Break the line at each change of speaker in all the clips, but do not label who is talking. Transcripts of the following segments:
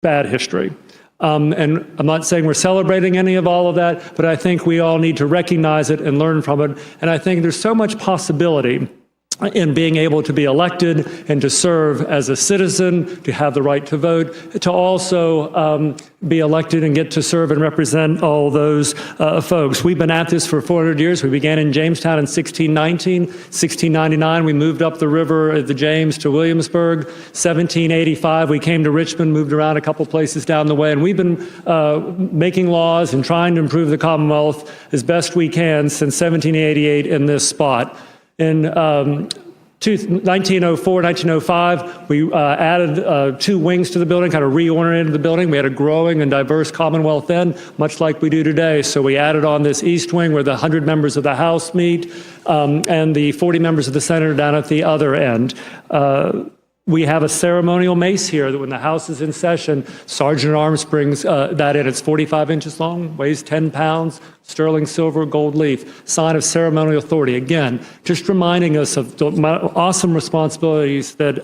bad history. And I'm not saying we're celebrating any of all of that, but I think we all need to recognize it and learn from it. And I think there's so much possibility in being able to be elected and to serve as a citizen, to have the right to vote, to also be elected and get to serve and represent all those folks. We've been at this for 400 years. We began in Jamestown in 1619. 1699, we moved up the river, the James, to Williamsburg. 1785, we came to Richmond, moved around a couple places down the way, and we've been making laws and trying to improve the Commonwealth as best we can since 1788 in this spot. In 1904, 1905, we added 2 wings to the building, kind of reoriented the building. We had a growing and diverse Commonwealth then, much like we do today. So we added on this East Wing where the 100 members of the House meet and the 40 members of the Senate are down at the other end. We have a ceremonial mace here that when the House is in session, Sergeant at Arms brings that in. It's 45 inches long, weighs 10 pounds, sterling silver, gold leaf, sign of ceremonial authority. Again, just reminding us of the awesome responsibilities that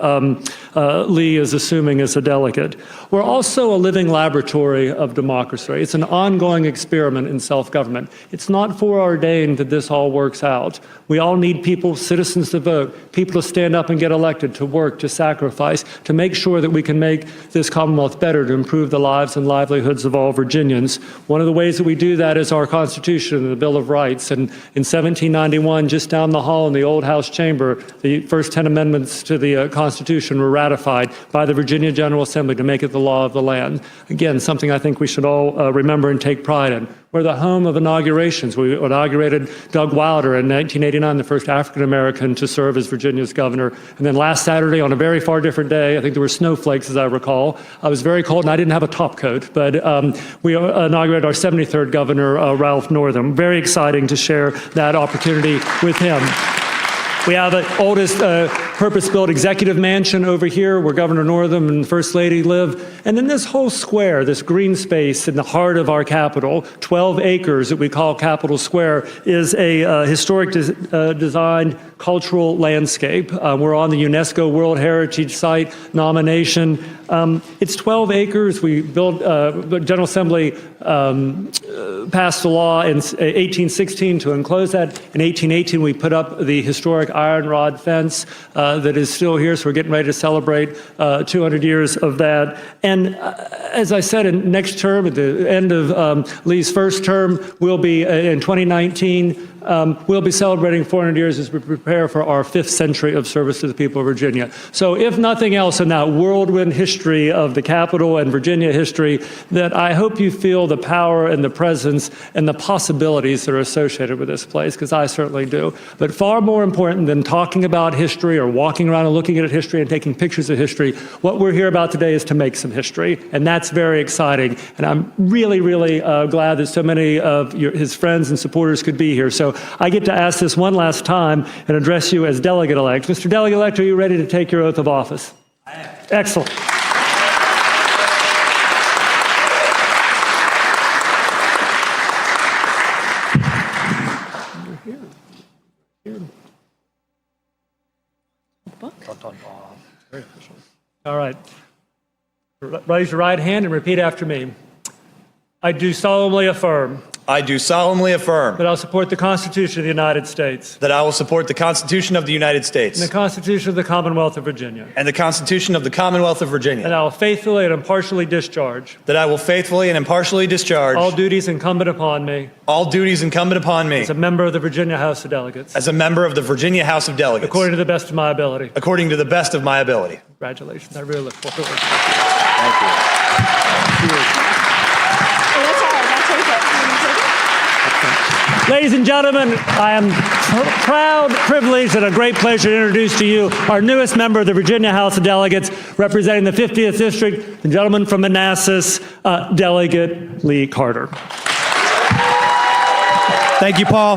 Lee is assuming as a delegate. We're also a living laboratory of democracy. It's an ongoing experiment in self-government. It's not foreordained that this all works out. We all need people, citizens to vote, people to stand up and get elected, to work, to sacrifice, to make sure that we can make this Commonwealth better, to improve the lives and livelihoods of all Virginians. One of the ways that we do that is our Constitution and the Bill of Rights. And in 1791, just down the hall in the old House chamber, the first 10 amendments to the Constitution were ratified by the Virginia General Assembly to make it the law of the land. Again, something I think we should all remember and take pride in. We're the home of inaugurations. We inaugurated Doug Wilder in 1989, the first African-American to serve as Virginia's governor. And then last Saturday, on a very far different day, I think there were snowflakes, as I recall. I was very cold, and I didn't have a top coat, but we inaugurated our 73rd governor, Ralph Northam. Very exciting to share that opportunity with him. We have the oldest purpose-built executive mansion over here where Governor Northam and First Lady live. And then this whole square, this green space in the heart of our capital, 12 acres that we call Capitol Square, is a historic designed cultural landscape. We're on the UNESCO World Heritage Site nomination. It's 12 acres. We built, the General Assembly passed a law in 1816 to enclose that. In 1818, we put up the historic iron rod fence that is still here, so we're getting ready to celebrate 200 years of that. And as I said, in next term, at the end of Lee's first term, we'll be, in 2019, we'll be celebrating 400 years as we prepare for our 5th century of service to the people of Virginia. So if nothing else in that whirlwind history of the Capitol and Virginia history, that I hope you feel the power and the presence and the possibilities that are associated with this place, because I certainly do. But far more important than talking about history or walking around and looking at history and taking pictures of history, what we're here about today is to make some history, and that's very exciting. And I'm really, really glad that so many of his friends and supporters could be here. So I get to ask this one last time and address you as delegate-elect. Mr. Delegate-elect, are you ready to take your oath of office? I am. Excellent. Very official. All right. Raise your right hand and repeat after me. I do solemnly affirm.
I do solemnly affirm.
That I will support the Constitution of the United States.
That I will support the Constitution of the United States.
And the Constitution of the Commonwealth of Virginia.
And the Constitution of the Commonwealth of Virginia.
And I will faithfully and impartially discharge.
That I will faithfully and impartially discharge.
All duties incumbent upon me.
All duties incumbent upon me.
As a member of the Virginia House of Delegates.
As a member of the Virginia House of Delegates.
According to the best of my ability.
According to the best of my ability.
Congratulations. I really look forward to it.
Thank you.
Ladies and gentlemen, I am proud, privileged, and a great pleasure to introduce to you our newest member of the Virginia House of Delegates, representing the 50th District, the gentleman from Manassas, Delegate Lee Carter.
Thank you, Paul.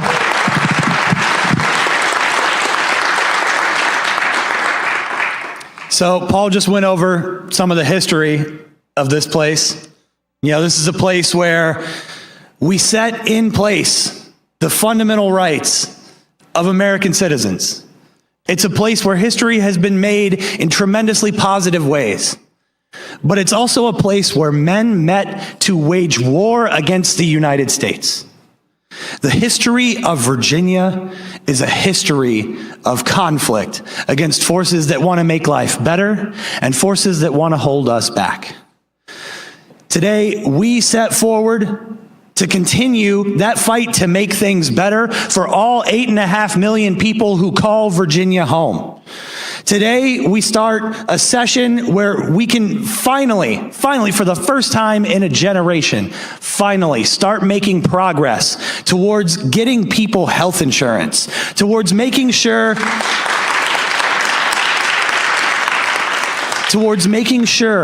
So Paul just went over some of the history of this place. You know, this is a place where we set in place the fundamental rights of American citizens. It's a place where history has been made in tremendously positive ways. but it's also a place where men met to wage war against the United States. The history of Virginia is a history of conflict against forces that want to make life better and forces that want to hold us back. Today, we set forward to continue that fight to make things better for all 8.5 million people who call Virginia home. Today, we start a session where we can finally, for the first time in a generation, finally start making progress towards getting people health insurance, towards making sure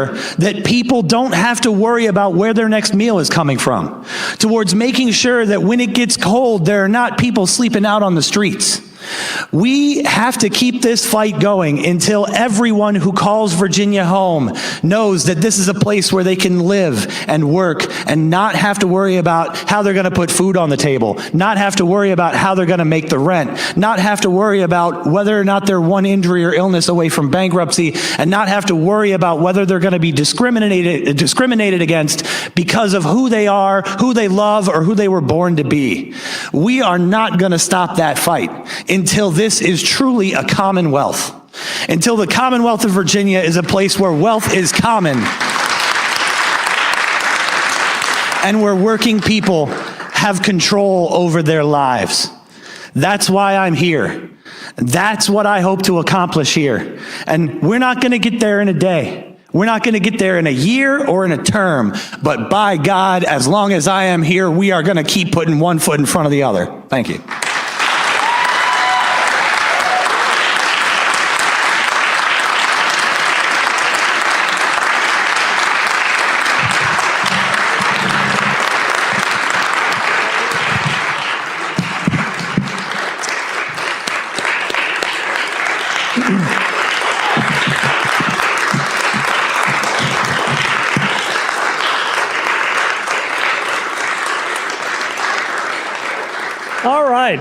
that people don't have to worry about where their next meal is coming from, towards making sure that when it gets cold, there are not people sleeping out on the streets. We have to keep this fight going until everyone who calls Virginia home knows that this is a place where they can live and work and not have to worry about how they're going to put food on the table, not have to worry about how they're going to make the rent, not have to worry about whether or not they're one injury or illness away from bankruptcy, and not have to worry about whether they're going to be discriminated against because of who they are, who they love, or who they were born to be. We are not going to stop that fight until this is truly a commonwealth, until the Commonwealth of Virginia is a place where wealth is common and where working people have control over their lives. That's why I'm here. That's what I hope to accomplish here. And we're not going to get there in a day. We're not going to get there in a year or in a term, but by God, as long as I am here, we are going to keep putting one foot in front of the other. Thank you.
All right.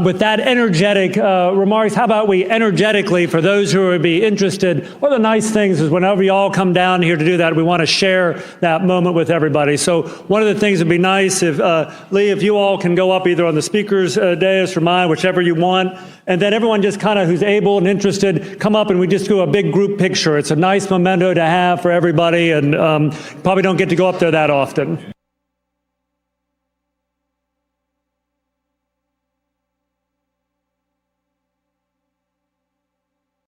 With that energetic remarks, how about we energetically, for those who would be interested, one of the nice things is whenever you all come down here to do that, we want to share that moment with everybody. So one of the things would be nice if, Lee, if you all can go up either on the speaker's dais or mine, whichever you want, and then everyone just kind of who's able and interested, come up and we just do a big group picture. It's a nice memento to have for everybody, and probably don't get to go up there that often.